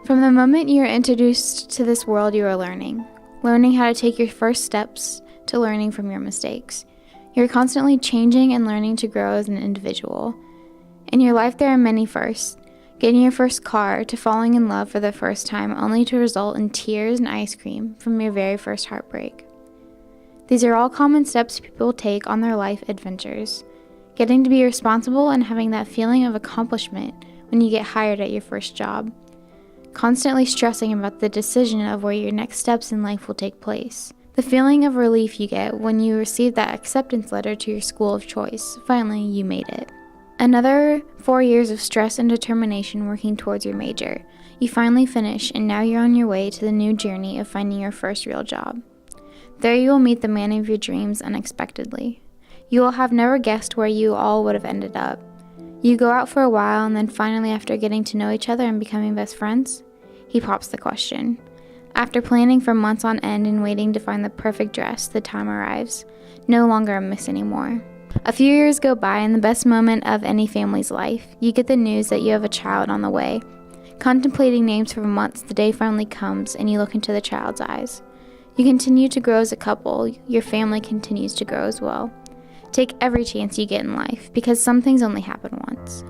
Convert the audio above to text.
From the moment you are introduced to this world, you are learning how to take your first steps to learning from your mistakes. You're constantly changing and learning to grow as an individual. In your life, there are many firsts. Getting your first car, to falling in love for the first time, only to result in tears and ice cream from your very first heartbreak. These are all common steps people take on their life adventures. Getting to be responsible and having that feeling of accomplishment when you get hired at your first job. Constantly stressing about the decision of where your next steps in life will take place. The feeling of relief you get when you receive that acceptance letter to your school of choice. Finally, you made it. Another 4 years of stress and determination working towards your major. You finally finish, and now you're on your way to the new journey of finding your first real job. There you will meet the man of your dreams unexpectedly. You will have never guessed where you all would have ended up. You go out for a while, and then finally, after getting to know each other and becoming best friends, he pops the question. After planning for months on end and waiting to find the perfect dress, the time arrives. No longer a miss anymore. A few years go by, and the best moment of any family's life, you get the news that you have a child on the way. Contemplating names for months, the day finally comes, and you look into the child's eyes. You continue to grow as a couple. Your family continues to grow as well. Take every chance you get in life, because some things only happen once.